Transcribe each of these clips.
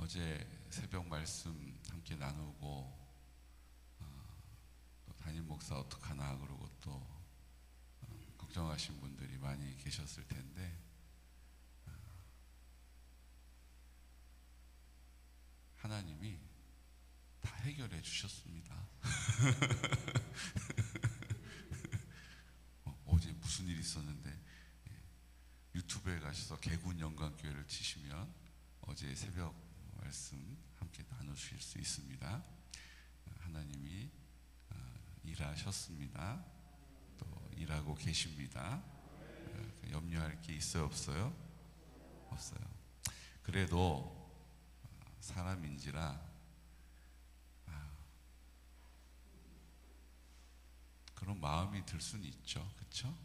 어제 새벽 말씀 함께 나누고 또 담임 목사 어떡하나 그러고 또 걱정하신 분들이 많이 계셨을 텐데 하나님이 다 해결해 주셨습니다. 어제 무슨 일이 있었는데 유튜브에 가셔서 개군 영광교회를 치시면 어제 새벽 말씀 함께 나누실 수 있습니다. 하나님이 일하셨습니다. 또 일하고 계십니다. 염려할 게 있어요, 없어요? 없어요. 그래도 사람인지라 그런 마음이 들 수는 있죠. 그렇죠?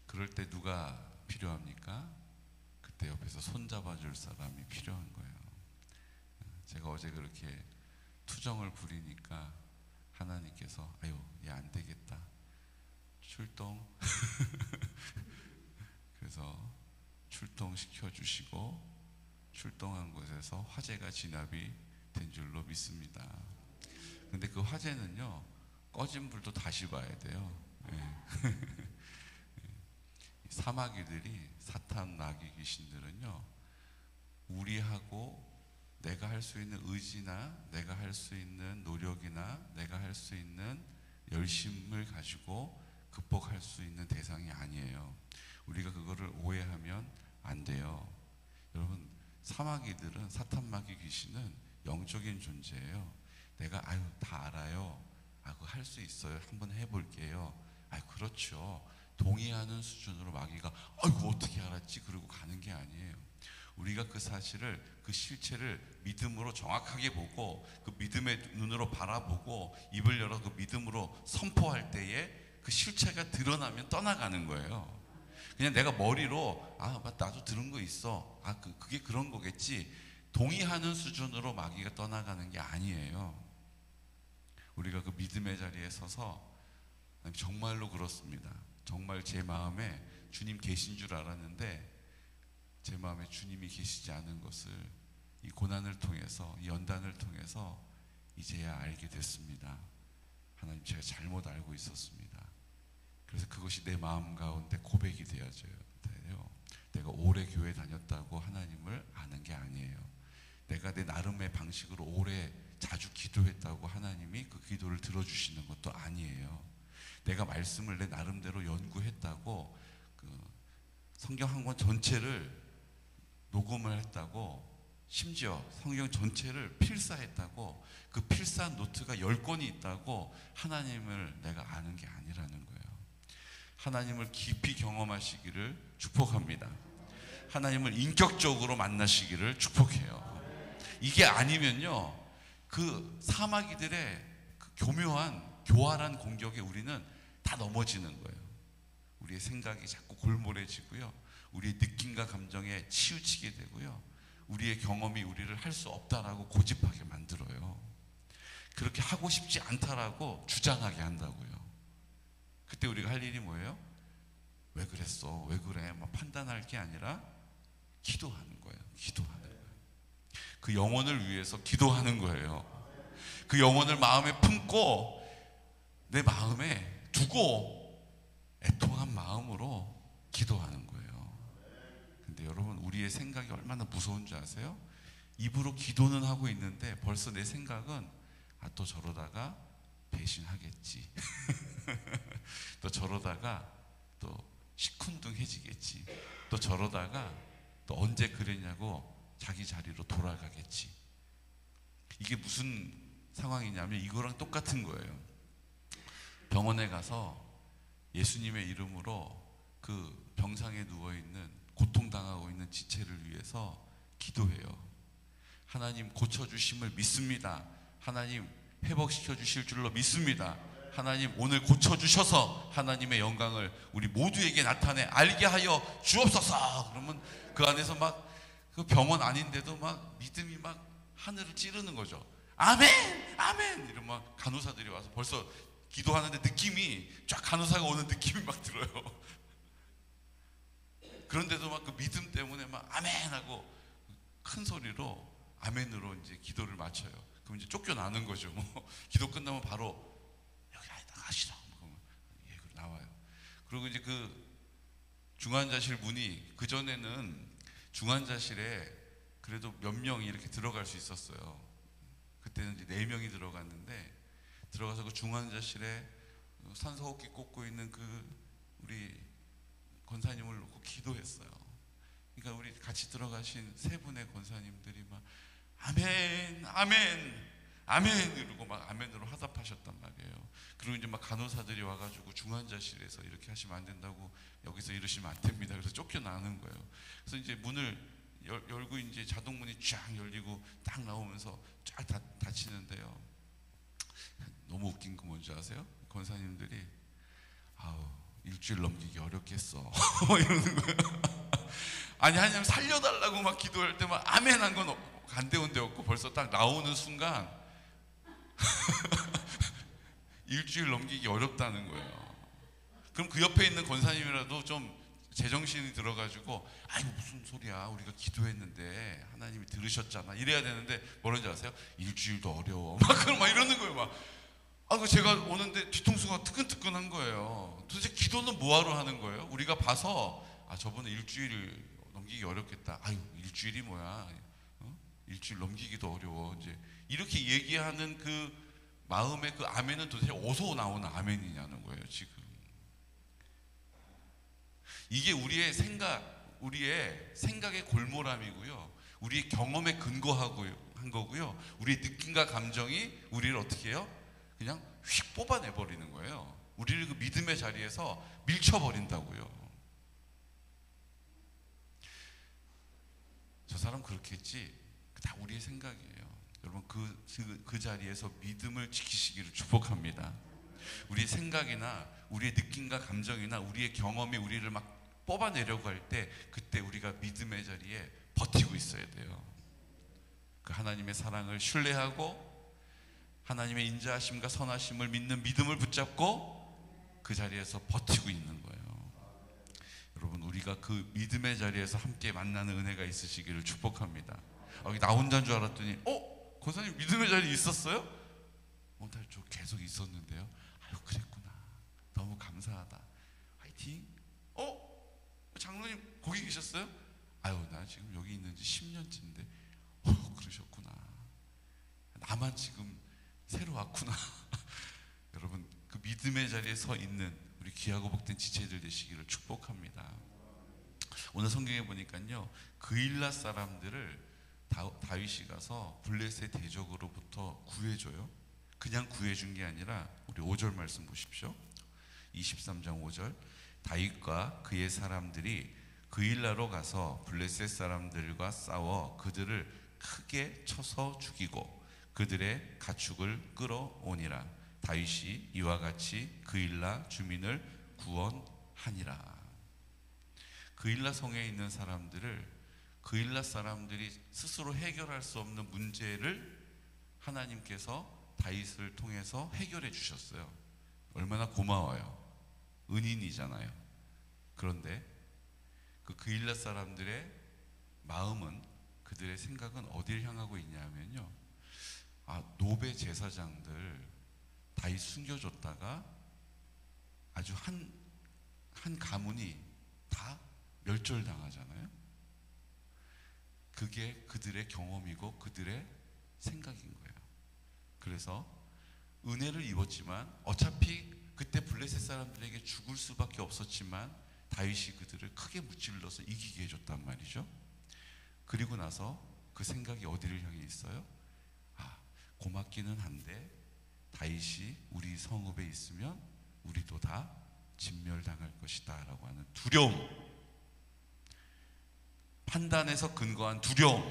그럴 때 누가 필요합니까? 그때 옆에서 손잡아 줄 사람이 필요한 거예요. 제가 어제 그렇게 투정을 부리니까 하나님께서 아유, 얘 안 되겠다. 출동. 그래서 출동시켜 주시고 출동한 곳에서 화재가 진압이 된 줄로 믿습니다. 근데 그 화재는요, 꺼진 불도 다시 봐야 돼요. 사마귀들이, 사탄 마귀 귀신들은요, 우리하고 내가 할 수 있는 의지나 내가 할 수 있는 노력이나 내가 할 수 있는 열심을 가지고 극복할 수 있는 대상이 아니에요. 우리가 그거를 오해하면 안 돼요. 여러분, 사마귀들은, 사탄 마귀 귀신은 영적인 존재예요. 내가 아유 다 알아요. 그거 할 수 있어요. 한번 해볼게요. 그렇죠. 동의하는 수준으로 마귀가 아이고 어떻게 알았지? 그러고 가는 게 아니에요. 우리가 그 사실을, 그 실체를 믿음으로 정확하게 보고 그 믿음의 눈으로 바라보고 입을 열어 그 믿음으로 선포할 때에 그 실체가 드러나면 떠나가는 거예요. 그냥 내가 머리로 나도 들은 거 있어. 그게 그런 거겠지. 동의하는 수준으로 마귀가 떠나가는 게 아니에요. 우리가 그 믿음의 자리에 서서 정말로 그렇습니다. 정말 제 마음에 주님 계신 줄 알았는데 제 마음에 주님이 계시지 않은 것을 이 고난을 통해서, 이 연단을 통해서 이제야 알게 됐습니다. 하나님, 제가 잘못 알고 있었습니다. 그래서 그것이 내 마음 가운데 고백이 되어져요. 내가 오래 교회 다녔다고 하나님을 아는 게 아니에요. 내가 내 나름의 방식으로 오래 자주 기도했다고 하나님이 그 기도를 들어주시는 것도 아니에요. 내가 말씀을 내 나름대로 연구했다고 성경 한 권 전체를 녹음을 했다고, 심지어 성경 전체를 필사했다고, 그 필사 노트가 10권이 있다고 하나님을 내가 아는 게 아니라는 거예요. 하나님을 깊이 경험하시기를 축복합니다. 하나님을 인격적으로 만나시기를 축복해요. 이게 아니면요, 그 사마귀들의 그 교활한 공격에 우리는 다 넘어지는 거예요. 우리의 생각이 자꾸 골몰해지고요, 우리의 느낌과 감정에 치우치게 되고요, 우리의 경험이 우리를 할 수 없다라고 고집하게 만들어요. 그렇게 하고 싶지 않다라고 주장하게 한다고요. 그때 우리가 할 일이 뭐예요? 왜 그랬어? 왜 그래? 판단할 게 아니라 기도하는 거예요. 기도하는 거예요. 그 영혼을 위해서 기도하는 거예요. 그 영혼을 마음에 품고 내 마음에 두고 애통한 마음으로 기도하는 거예요. 근데 여러분, 우리의 생각이 얼마나 무서운 줄 아세요? 입으로 기도는 하고 있는데 벌써 내 생각은 또 저러다가 배신하겠지. 또 저러다가 또 시큰둥해지겠지. 또 저러다가 또 언제 그랬냐고 자기 자리로 돌아가겠지. 이게 무슨 상황이냐면 이거랑 똑같은 거예요. 병원에 가서 예수님의 이름으로 그 병상에 누워있는, 고통당하고 있는 지체를 위해서 기도해요. 하나님 고쳐주심을 믿습니다. 하나님 회복시켜 주실 줄로 믿습니다. 하나님 오늘 고쳐주셔서 하나님의 영광을 우리 모두에게 나타내 알게 하여 주옵소서. 그러면 그 안에서 막 그 병원 아닌데도 막 믿음이 막 하늘을 찌르는 거죠. 아멘! 아멘! 이러면 간호사들이 와서 벌써 기도하는데 느낌이 쫙 간호사가 오는 느낌이 막 들어요. 그런데도 막 그 믿음 때문에 막 아멘! 하고 큰 소리로 아멘으로 이제 기도를 마쳐요. 그럼 이제 쫓겨나는 거죠. 뭐 기도 끝나면 바로 여기 나가시라. 예, 나와요. 그리고 이제 그 중환자실 문이, 그 전에는 중환자실에 그래도 몇 명이 이렇게 들어갈 수 있었어요. 그때는 이제 4명이 들어갔는데, 들어가서 그 중환자실에 산소호흡기 꽂고 있는 그 우리 권사님을 놓고 기도했어요. 그러니까 우리 같이 들어가신 3분의 권사님들이 막 아멘, 아멘, 아멘 이러고 막 아멘으로 화답하셨단 말이에요. 그리고 이제 막 간호사들이 와가지고 중환자실에서 이렇게 하시면 안 된다고, 여기서 이러시면 안 됩니다. 그래서 쫓겨나는 거예요. 그래서 이제 문을 열고 이제 자동문이 쫙 열리고 딱 나오면서 쫙 닫히는데요. 너무 웃긴 거 뭔지 아세요? 권사님들이 아우, 일주일 넘기기 어렵겠어 이러는 거예요. 아니, 하나님 살려달라고 막 기도할 때 막 아멘 한 건 간데운데 없고, 벌써 딱 나오는 순간 일주일 넘기기 어렵다는 거예요. 그럼 그 옆에 있는 권사님이라도 좀 제정신이 들어가지고, 아이고 무슨 소리야, 우리가 기도했는데 하나님이 들으셨잖아 이래야 되는데, 뭐라는지 아세요? 일주일도 어려워 막 이러는 거예요. 그 제가 오는데 뒤통수가 뜨끈뜨끈한 거예요. 도대체 기도는 뭐하러 하는 거예요? 우리가 봐서 저분은 일주일 넘기기 어렵겠다. 아유, 일주일이 뭐야, 일주일 넘기기도 어려워, 이제 이렇게 얘기하는 그 마음의 그 아멘은 도대체 어디서 나오는 아멘이냐는 거예요. 지금 이게 우리의 생각의 골몰함이고요, 우리의 경험에 근거하고 한 거고요, 우리의 느낌과 감정이 우리를 어떻게 해요? 그냥 휙 뽑아내 버리는 거예요. 우리를 그 믿음의 자리에서 밀쳐버린다고요. 저 사람 그렇게 했지, 다 우리의 생각이에요. 여러분 그 자리에서 믿음을 지키시기를 축복합니다. 우리의 생각이나 우리의 느낌과 감정이나 우리의 경험이 우리를 막 뽑아내려고 할 때, 그때 우리가 믿음의 자리에 버티고 있어야 돼요. 그 하나님의 사랑을 신뢰하고 하나님의 인자하심과 선하심을 믿는 믿음을 붙잡고 그 자리에서 버티고 있는 거예요. 여러분, 우리가 그 믿음의 자리에서 함께 만나는 은혜가 있으시기를 축복합니다. 여기 나 혼자인 줄 알았더니 권사님 믿음의 자리에 있었어요? 저 계속 있었는데요. 아유, 그랬구나. 너무 감사하다. 화이팅. 장로님 거기 계셨어요? 아유, 나 지금 여기 있는 지 10년째인데 그러셨구나. 나만 지금 새로 왔구나. 여러분, 그 믿음의 자리에 서 있는 우리 귀하고 복된 지체들 되시기를 축복합니다. 오늘 성경에 보니까요, 그일라 사람들을 다윗이 가서 블레셋 대적으로부터 구해줘요. 그냥 구해준 게 아니라 우리 5절 말씀 보십시오. 23장 5절. 다윗과 그의 사람들이 그일라로 가서 블레셋 사람들과 싸워 그들을 크게 쳐서 죽이고 그들의 가축을 끌어오니라. 다윗이 이와 같이 그일라 주민을 구원하니라. 그일라 성에 있는 사람들을, 그일라 사람들이 스스로 해결할 수 없는 문제를 하나님께서 다윗을 통해서 해결해 주셨어요. 얼마나 고마워요. 은인이잖아요. 그런데 그 그일라 사람들의 마음은, 그들의 생각은 어디를 향하고 있냐면요, 노베 제사장들 다윗 숨겨줬다가 아주 한 가문이 다 멸절당하잖아요. 그게 그들의 경험이고 그들의 생각인 거예요. 그래서 은혜를 입었지만, 어차피 그때 블레셋 사람들에게 죽을 수밖에 없었지만 다윗이 그들을 크게 무찔러서 이기게 해줬단 말이죠. 그리고 나서 그 생각이 어디를 향해 있어요? 고맙기는 한데 다윗이 우리 성읍에 있으면 우리도 다 진멸당할 것이다 라고 하는 두려움, 판단에서 근거한 두려움,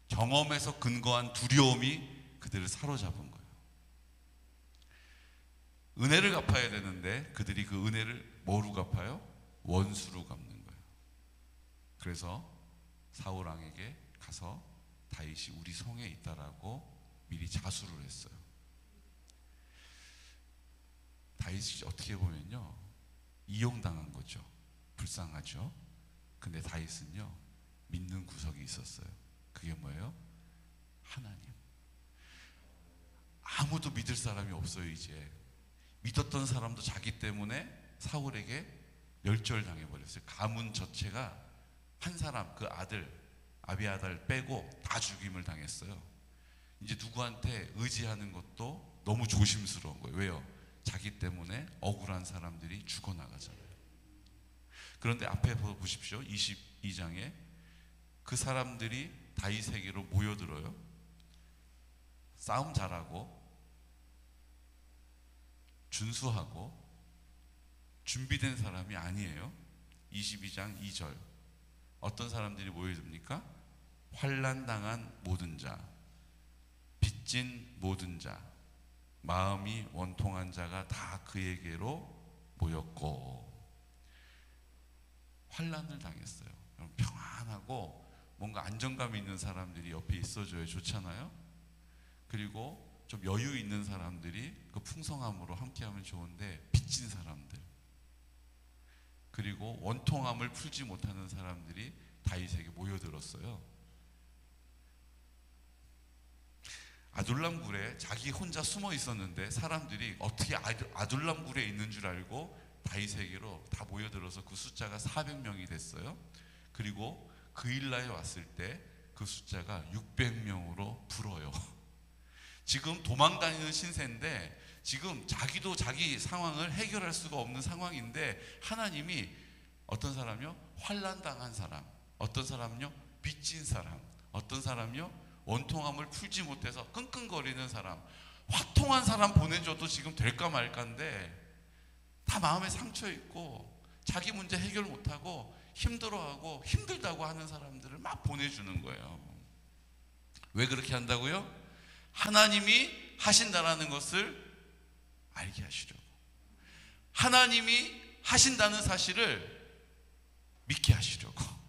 경험에서 근거한 두려움이 그들을 사로잡은 거예요. 은혜를 갚아야 되는데 그들이 그 은혜를 뭐로 갚아요? 원수로 갚는 거예요. 그래서 사울 왕에게 가서 다윗이 우리 성에 있다라고 미리 자수를 했어요. 다윗이 어떻게 보면요, 이용당한 거죠. 불쌍하죠. 근데 다윗은요, 믿는 구석이 있었어요. 그게 뭐예요? 하나님. 아무도 믿을 사람이 없어요. 이제 믿었던 사람도 자기 때문에 사울에게 멸절당해버렸어요. 가문 전체가 한 사람, 그 아들 아비아달 빼고 다 죽임을 당했어요. 이제 누구한테 의지하는 것도 너무 조심스러운 거예요. 왜요? 자기 때문에 억울한 사람들이 죽어나가잖아요. 그런데 앞에 보십시오. 22장에 그 사람들이 다윗에게로 모여들어요. 싸움 잘하고 준수하고 준비된 사람이 아니에요. 22장 2절 어떤 사람들이 모여듭니까? 환난당한 모든 자, 빚진 모든 자, 마음이 원통한 자가 다 그에게로 모였고. 환난을 당했어요. 평안하고 뭔가 안정감 있는 사람들이 옆에 있어줘야 좋잖아요. 그리고 좀 여유 있는 사람들이 그 풍성함으로 함께하면 좋은데, 빚진 사람들, 그리고 원통함을 풀지 못하는 사람들이 다윗에게 모여들었어요. 아둘람 굴에 자기 혼자 숨어 있었는데 사람들이 어떻게 아둘람 굴에 있는 줄 알고 다윗에게로 다 모여들어서 그 숫자가 400명이 됐어요. 그리고 그일라에 왔을 때 그 숫자가 600명으로 불어요. 지금 도망다니는 신세인데, 지금 자기도 자기 상황을 해결할 수가 없는 상황인데, 하나님이 어떤 사람이요? 환난당한 사람, 어떤 사람요? 빚진 사람, 어떤 사람요? 원통함을 풀지 못해서 끙끙거리는 사람, 화통한 사람 보내줘도 지금 될까 말까인데 다 마음에 상처 있고 자기 문제 해결 못하고 힘들어하고 힘들다고 하는 사람들을 막 보내주는 거예요. 왜 그렇게 한다고요? 하나님이 하신다라는 것을 알게 하시려고, 하나님이 하신다는 사실을 믿게 하시려고.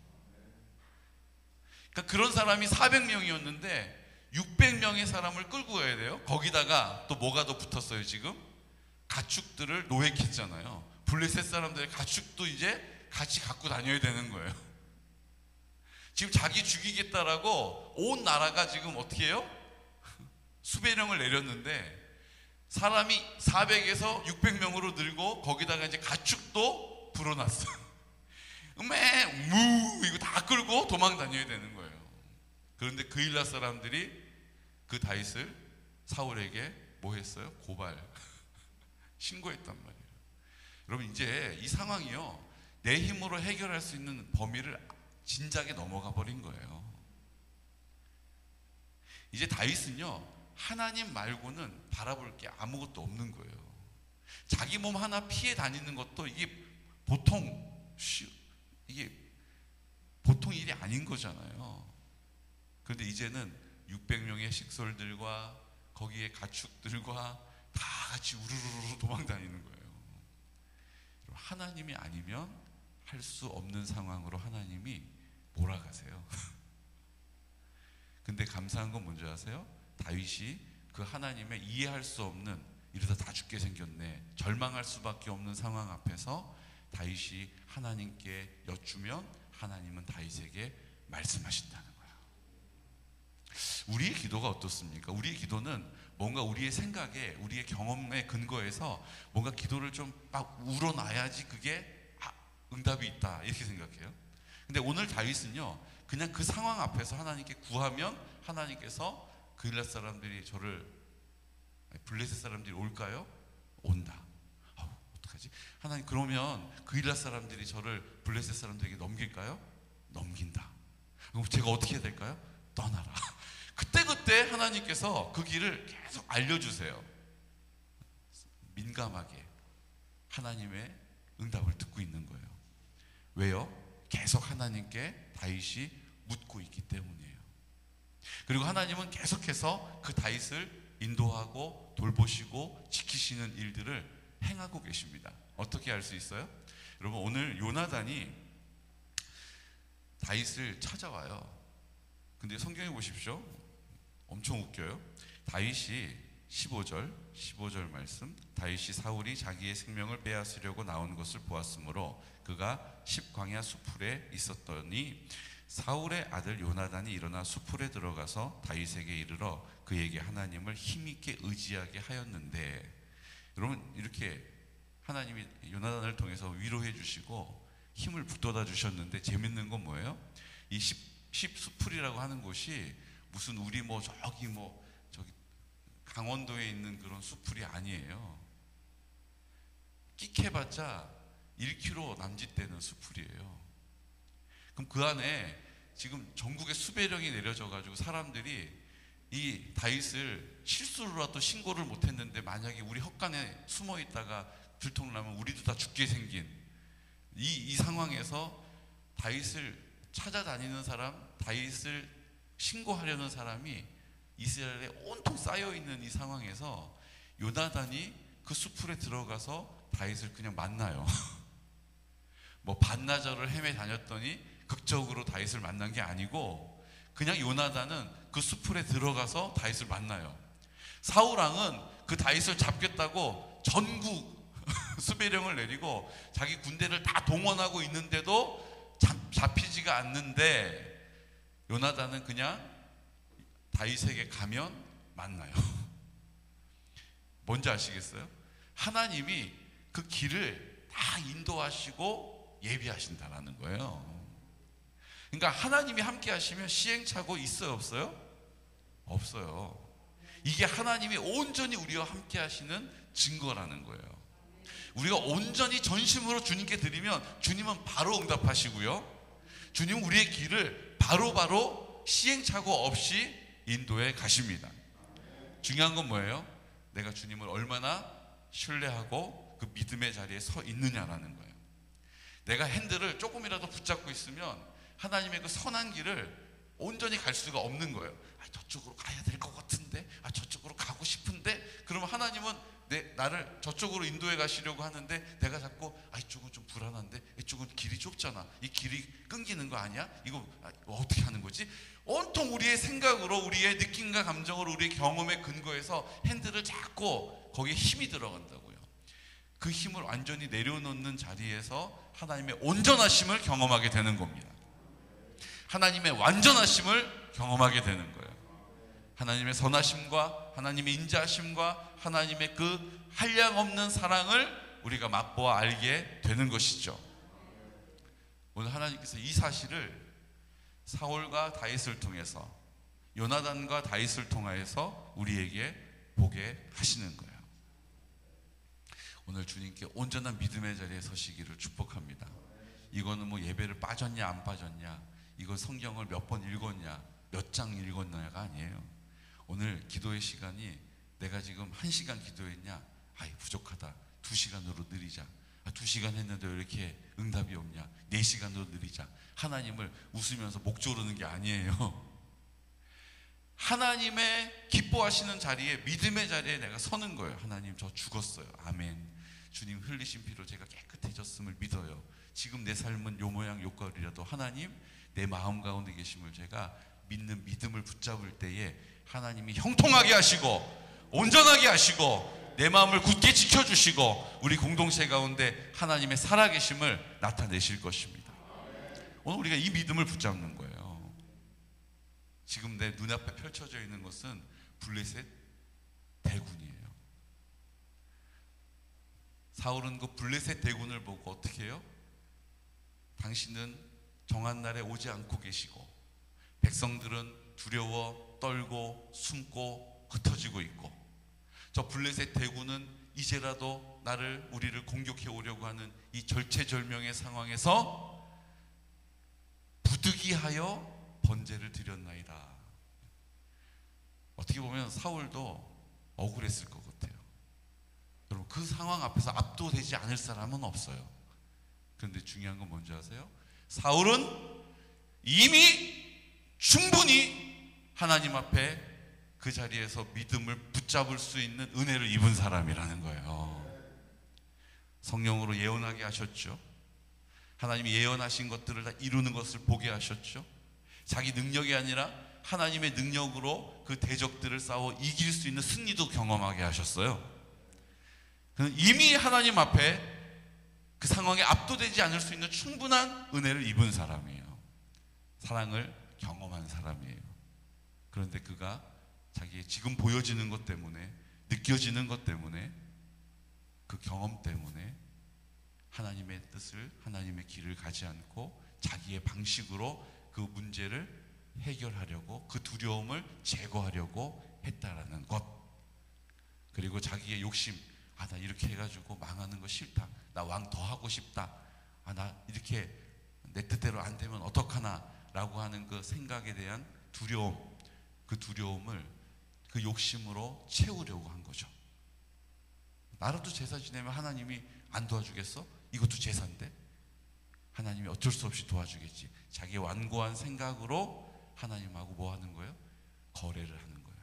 그러니까 그런 사람이 400명이었는데 600명의 사람을 끌고 가야 돼요. 거기다가 또 뭐가 더 붙었어요. 지금 가축들을 노획했잖아요. 블레셋 사람들의 가축도 이제 같이 갖고 다녀야 되는 거예요. 지금 자기 죽이겠다라고 온 나라가 지금 어떻게 해요? 수배령을 내렸는데 사람이 400에서 600명으로 늘고 거기다가 이제 가축도 불어났어요. 이거 다 끌고 도망 다녀야 되는 거예요. 그런데 그일라 사람들이 그 다윗을 사울에게 뭐 했어요? 고발, 신고했단 말이에요. 여러분, 이제 이 상황이요, 내 힘으로 해결할 수 있는 범위를 진작에 넘어가 버린 거예요. 이제 다윗은요, 하나님 말고는 바라볼 게 아무것도 없는 거예요. 자기 몸 하나 피해 다니는 것도 이게 보통 일이 아닌 거잖아요. 그런데 이제는 600명의 식솔들과 거기에 가축들과 다 같이 우르르르 도망 다니는 거예요. 하나님이 아니면 할 수 없는 상황으로 하나님이 몰아가세요. 근데 감사한 건 뭔지 아세요? 다윗이 그 하나님의 이해할 수 없는, 이러다 다 죽게 생겼네, 절망할 수밖에 없는 상황 앞에서 다윗이 하나님께 여쭈면 하나님은 다윗에게 말씀하신다는 거예요. 우리의 기도가 어떻습니까? 우리의 기도는 뭔가 우리의 생각에, 우리의 경험에 근거해서 뭔가 기도를 좀 막 우러놔야지 그게 응답이 있다, 이렇게 생각해요. 근데 오늘 다윗은요, 그냥 그 상황 앞에서 하나님께 구하면 하나님께서 그일라 사람들이 블레셋 사람들이 올까요? 온다. 어떡하지? 하나님, 그러면 그일라 사람들이 저를 블레셋 사람들에게 넘길까요? 넘긴다. 그럼 제가 어떻게 해야 될까요? 떠나라. 그때 하나님께서 그 길을 계속 알려주세요. 민감하게 하나님의 응답을 듣고 있는 거예요. 왜요? 계속 하나님께 다윗이 묻고 있기 때문이에요. 그리고 하나님은 계속해서 그 다윗을 인도하고 돌보시고 지키시는 일들을 행하고 계십니다. 어떻게 알 수 있어요? 여러분, 오늘 요나단이 다윗을 찾아와요. 근데 성경에 보십시오. 엄청 웃겨요. 다윗이 15절 말씀, 다윗이 사울이 자기의 생명을 빼앗으려고 나온 것을 보았으므로 그가 십광야 수풀에 있었더니 사울의 아들 요나단이 일어나 수풀에 들어가서 다윗에게 이르러 그에게 하나님을 힘있게 의지하게 하였는데, 여러분 이렇게 하나님이 요나단을 통해서 위로해 주시고 힘을 북돋아 주셨는데, 재밌는 건 뭐예요? 이 십수풀이라고 하는 곳이 무슨 우리 저기 강원도에 있는 그런 수풀이 아니에요. 끽해봤자 1km 남짓되는 수풀이에요. 그럼 그 안에 지금 전국에 수배령이 내려져가지고 사람들이 이 다윗을 실수로라도 신고를 못했는데, 만약에 우리 헛간에 숨어 있다가 들통나면 우리도 다 죽게 생긴 이 상황에서 다윗을 찾아다니는 사람, 다윗을 신고하려는 사람이 이스라엘에 온통 쌓여있는 이 상황에서 요나단이 그 수풀에 들어가서 다윗을 그냥 만나요. 반나절을 헤매 다녔더니 극적으로 다윗을 만난 게 아니고, 그냥 요나단은 그 수풀에 들어가서 다윗을 만나요. 사울왕은 그 다윗을 잡겠다고 전국 수배령을 내리고 자기 군대를 다 동원하고 있는데도 잡히지가 않는데, 요나단은 그냥 다윗에게 가면 만나요. 뭔지 아시겠어요? 하나님이 그 길을 다 인도하시고 예비하신다라는 거예요. 그러니까 하나님이 함께 하시면 시행착오 있어요, 없어요? 없어요. 이게 하나님이 온전히 우리와 함께 하시는 증거라는 거예요. 우리가 온전히 전심으로 주님께 드리면 주님은 바로 응답하시고요, 주님은 우리의 길을 바로바로 시행착오 없이 인도해 가십니다. 중요한 건 뭐예요? 내가 주님을 얼마나 신뢰하고 그 믿음의 자리에 서 있느냐라는 거예요. 내가 핸들을 조금이라도 붙잡고 있으면 하나님의 그 선한 길을 온전히 갈 수가 없는 거예요. 저쪽으로 가야 될 것 같은데, 저쪽으로 가고 싶은데, 그러면 하나님은 나를 저쪽으로 인도해 가시려고 하는데, 내가 자꾸 이쪽은 좀 불안한데, 이쪽은 길이 좁잖아, 이 길이 끊기는 거 아니야? 이거 어떻게 하는 거지? 온통 우리의 생각으로, 우리의 느낌과 감정으로, 우리의 경험에 근거해서 핸들을 잡고 거기에 힘이 들어간다고요. 그 힘을 완전히 내려놓는 자리에서 하나님의 온전하심을 경험하게 되는 겁니다. 하나님의 완전하심을 경험하게 되는 거예요. 하나님의 선하심과 하나님의 인자하심과 하나님의 그 한량없는 사랑을 우리가 맛보아 알게 되는 것이죠. 오늘 하나님께서 이 사실을 사울과 다윗을 통해서, 요나단과 다윗을 통하여서 우리에게 보게 하시는 거예요. 오늘 주님께 온전한 믿음의 자리에 서시기를 축복합니다. 이거는 예배를 빠졌냐 안 빠졌냐, 이거 성경을 몇 번 읽었냐, 몇 장 읽었냐가 아니에요. 오늘 기도의 시간이 내가 지금 1시간 기도했냐, 부족하다, 2시간으로 늘리자, 2시간 했는데 왜 이렇게 응답이 없냐, 4시간으로 늘리자. 하나님을 웃으면서 목 조르는 게 아니에요. 하나님의 기뻐하시는 자리에, 믿음의 자리에 내가 서는 거예요. 하나님, 저 죽었어요. 아멘. 주님 흘리신 피로 제가 깨끗해졌음을 믿어요. 지금 내 삶은 요 모양 요 꼴이라도 하나님, 내 마음 가운데 계심을 제가 믿는 믿음을 붙잡을 때에 하나님이 형통하게 하시고 온전하게 하시고 내 마음을 굳게 지켜주시고 우리 공동체 가운데 하나님의 살아계심을 나타내실 것입니다. 오늘 우리가 이 믿음을 붙잡는 거예요. 지금 내 눈앞에 펼쳐져 있는 것은 블레셋 대군이에요. 사울은 그 블레셋 대군을 보고 어떻게 해요? 당신은 정한 날에 오지 않고 계시고 백성들은 두려워 떨고 숨고 흩어지고 있고, 저 블레셋 대군은 이제라도 우리를 공격해 오려고 하는 이 절체절명의 상황에서 부득이하여 번제를 드렸나이다. 어떻게 보면 사울도 억울했을 것 같아요. 여러분, 그 상황 앞에서 압도되지 않을 사람은 없어요. 그런데 중요한 건 뭔지 아세요? 사울은 이미 충분히 하나님 앞에 그 자리에서 믿음을 붙잡을 수 있는 은혜를 입은 사람이라는 거예요. 성령으로 예언하게 하셨죠. 하나님이 예언하신 것들을 다 이루는 것을 보게 하셨죠. 자기 능력이 아니라 하나님의 능력으로 그 대적들을 싸워 이길 수 있는 승리도 경험하게 하셨어요. 그는 이미 하나님 앞에 그 상황에 압도되지 않을 수 있는 충분한 은혜를 입은 사람이에요. 사랑을 경험한 사람이에요. 그런데 그가 자기의 지금 보여지는 것 때문에, 느껴지는 것 때문에, 그 경험 때문에 하나님의 뜻을, 하나님의 길을 가지 않고 자기의 방식으로 그 문제를 해결하려고, 그 두려움을 제거하려고 했다라는 것. 그리고 자기의 욕심, 나 이렇게 해가지고 망하는 거 싫다, 나 왕 더 하고 싶다, 나 이렇게 내 뜻대로 안 되면 어떡하나 라고 하는 그 생각에 대한 두려움, 그 두려움을 그 욕심으로 채우려고 한 거죠. 나라도 제사 지내면 하나님이 안 도와주겠어? 이것도 제사인데? 하나님이 어쩔 수 없이 도와주겠지. 자기의 완고한 생각으로 하나님하고 뭐 하는 거예요? 거래를 하는 거예요.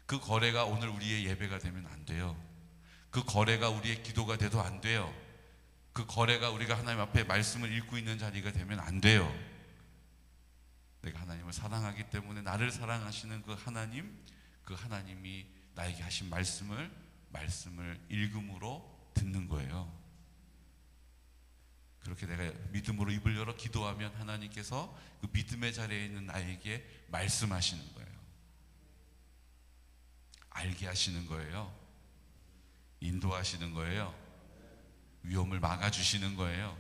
그 거래가 오늘 우리의 예배가 되면 안 돼요. 그 거래가 우리의 기도가 돼도 안 돼요. 그 거래가 우리가 하나님 앞에 말씀을 읽고 있는 자리가 되면 안 돼요. 내가 하나님을 사랑하기 때문에 나를 사랑하시는 그 하나님이 나에게 하신 말씀을 읽음으로 듣는 거예요. 그렇게 내가 믿음으로 입을 열어 기도하면 하나님께서 그 믿음의 자리에 있는 나에게 말씀하시는 거예요. 알게 하시는 거예요. 인도하시는 거예요. 위험을 막아주시는 거예요.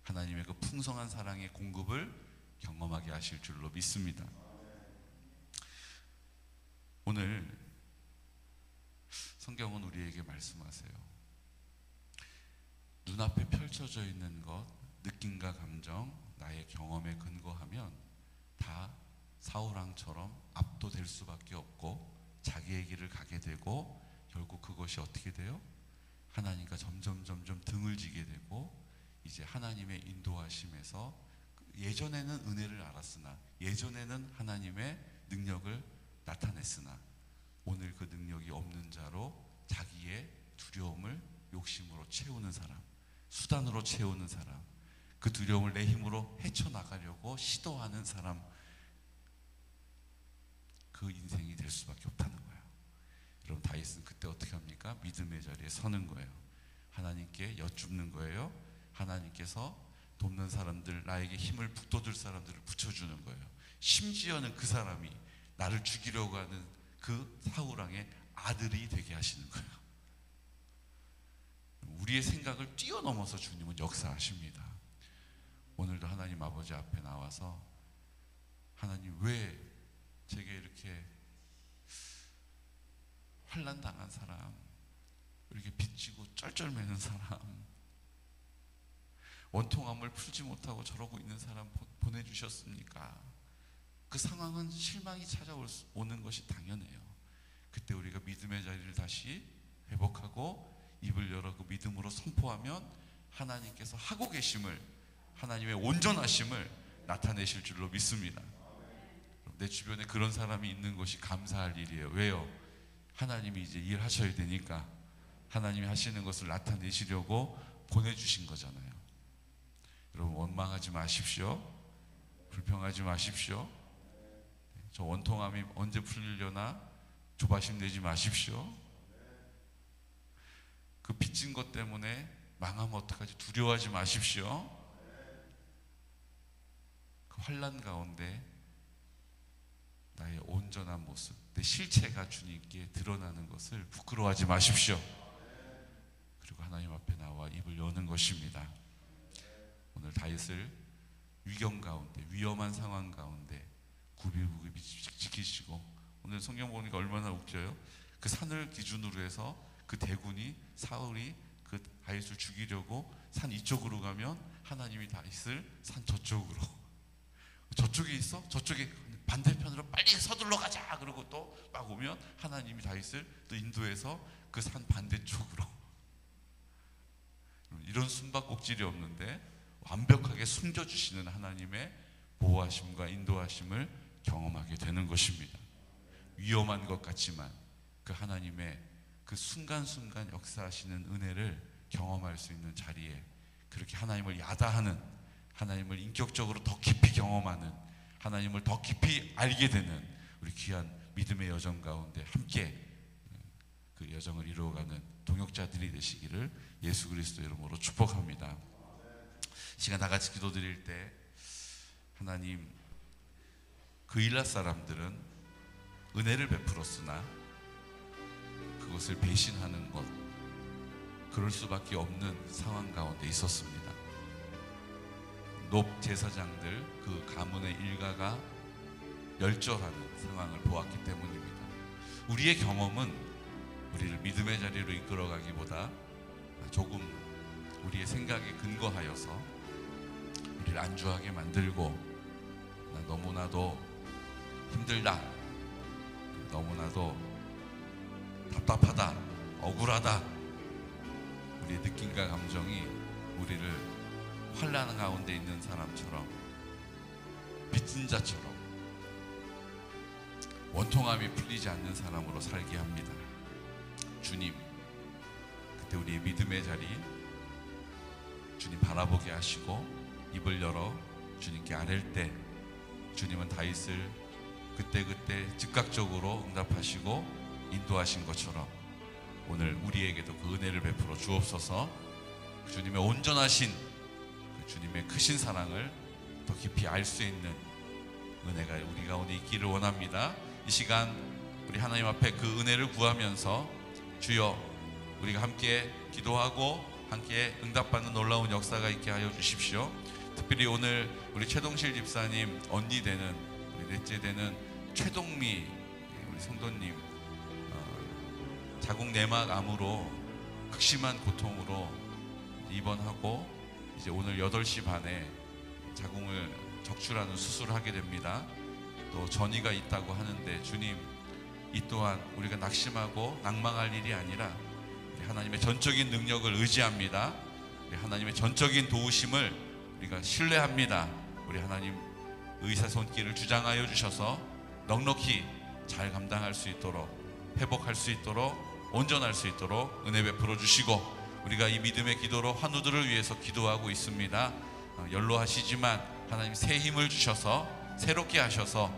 하나님의 그 풍성한 사랑의 공급을 경험하게 하실 줄로 믿습니다. 오늘 성경은 우리에게 말씀하세요. 눈앞에 펼쳐져 있는 것, 느낌과 감정, 나의 경험에 근거하면 다 사울왕처럼 압도될 수밖에 없고 자기의 길을 가게 되고, 결국 그것이 어떻게 돼요? 하나님과 점점 등을 지게 되고, 이제 하나님의 인도하심에서, 예전에는 은혜를 알았으나, 예전에는 하나님의 능력을 나타냈으나, 오늘 그 능력이 없는 자로 자기의 두려움을 욕심으로 채우는 사람, 수단으로 채우는 사람, 그 두려움을 내 힘으로 헤쳐나가려고 시도하는 사람, 그 인생이 될 수밖에 없다는 거예요. 여러분, 다윗은 그때 어떻게 합니까? 믿음의 자리에 서는 거예요. 하나님께 여쭙는 거예요. 하나님께서 돕는 사람들, 나에게 힘을 북돋을 사람들을 붙여주는 거예요. 심지어는 그 사람이 나를 죽이려고 하는 그 사울왕의 아들이 되게 하시는 거예요. 우리의 생각을 뛰어넘어서 주님은 역사하십니다. 오늘도 하나님 아버지 앞에 나와서, 하나님 왜 제게 이렇게 환난 당한 사람, 이렇게 빚지고 쩔쩔매는 사람, 원통함을 풀지 못하고 저러고 있는 사람 보내주셨습니까? 그 상황은 실망이 찾아오는 것이 당연해요. 그때 우리가 믿음의 자리를 다시 회복하고 입을 열어 그 믿음으로 선포하면 하나님께서 하고 계심을, 하나님의 온전하심을 나타내실 줄로 믿습니다. 내 주변에 그런 사람이 있는 것이 감사할 일이에요. 왜요? 하나님이 이제 일하셔야 되니까 하나님이 하시는 것을 나타내시려고 보내주신 거잖아요. 여러분, 원망하지 마십시오. 불평하지 마십시오. 저 원통함이 언제 풀리려나 조바심 내지 마십시오. 그 빚진 것 때문에 망하면 어떡하지 두려워하지 마십시오. 그 환난 가운데 나의 온전한 모습, 내 실체가 주님께 드러나는 것을 부끄러워하지 마십시오. 그리고 하나님 앞에 나와 입을 여는 것입니다. 오늘 다윗을 위경 가운데, 위험한 상황 가운데 구비구비 지키시고, 오늘 성경 보니까 얼마나 웃겨요. 그 산을 기준으로 해서 그 대군이, 사울이 그 다윗을 죽이려고 산 이쪽으로 가면 하나님이 다윗을 산 저쪽으로, 저쪽에 있어? 저쪽에 반대편으로 빨리 서둘러 가자 그러고 또 막 오면 하나님이 다윗을 또 인도해서 그 산 반대쪽으로. 이런 숨바꼭질이 없는데 완벽하게 숨겨주시는 하나님의 보호하심과 인도하심을 경험하게 되는 것입니다. 위험한 것 같지만 그 하나님의 그 순간순간 역사하시는 은혜를 경험할 수 있는 자리에, 그렇게 하나님을 야다하는, 하나님을 인격적으로 더 깊이 경험하는, 하나님을 더 깊이 알게 되는 우리 귀한 믿음의 여정 가운데 함께 그 여정을 이루어가는 동역자들이 되시기를 예수 그리스도 이름으로 축복합니다. 시간 다 같이 기도드릴 때 하나님, 그 일라 사람들은 은혜를 베풀었으나 그것을 배신하는 것, 그럴 수밖에 없는 상황 가운데 있었습니다. 높 제사장들, 그 가문의 일가가 멸절하는 상황을 보았기 때문입니다. 우리의 경험은 우리를 믿음의 자리로 이끌어가기보다 조금 우리의 생각에 근거하여서 우리를 안주하게 만들고, 너무나도 힘들다, 너무나도 답답하다, 억울하다, 우리의 느낌과 감정이 우리를 환난 가운데 있는 사람처럼, 빚진 자처럼 원통함이 풀리지 않는 사람으로 살게 합니다. 주님, 그때 우리의 믿음의 자리 주님 바라보게 하시고 입을 열어 주님께 아랠 때, 주님은 다윗을 그때그때 즉각적으로 응답하시고 인도하신 것처럼 오늘 우리에게도 그 은혜를 베풀어 주옵소서. 그 주님의 온전하신, 그 주님의 크신 사랑을 더 깊이 알 수 있는 은혜가 우리 가운데 있기를 원합니다. 이 시간 우리 하나님 앞에 그 은혜를 구하면서, 주여, 우리가 함께 기도하고 함께 응답받는 놀라운 역사가 있게 하여 주십시오. 특별히 오늘 우리 최동실 집사님 언니 되는, 우리 넷째 되는 최동미 우리 성도님, 자궁 내막암으로 극심한 고통으로 입원하고 이제 오늘 8시 반에 자궁을 적출하는 수술을 하게 됩니다. 또 전이가 있다고 하는데, 주님, 이 또한 우리가 낙심하고 낭망할 일이 아니라 우리 하나님의 전적인 능력을 의지합니다. 우리 하나님의 전적인 도우심을 우리가 신뢰합니다. 우리 하나님 의사 손길을 주장하여 주셔서 넉넉히 잘 감당할 수 있도록, 회복할 수 있도록, 온전할 수 있도록 은혜 베풀어 주시고, 우리가 이 믿음의 기도로 환우들을 위해서 기도하고 있습니다. 연로하시지만 하나님 새 힘을 주셔서 새롭게 하셔서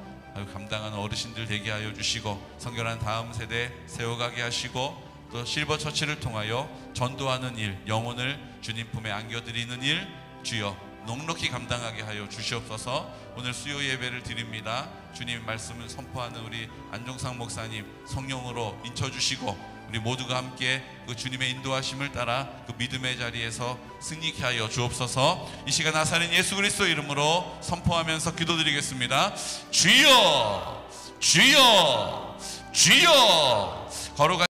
감당하는 어르신들 되게 하여 주시고, 성결한 다음 세대 세워가게 하시고, 또 실버 처치를 통하여 전도하는 일, 영혼을 주님 품에 안겨드리는 일, 주여 넉넉히 감당하게 하여 주시옵소서. 오늘 수요 예배를 드립니다. 주님 말씀을 선포하는 우리 안종상 목사님 성령으로 인쳐주시고, 우리 모두가 함께 그 주님의 인도하심을 따라 그 믿음의 자리에서 승리케 하여 주옵소서. 이 시간 나사렛 예수 그리스도 이름으로 선포하면서 기도드리겠습니다. 주여, 주여, 주여. 걸어가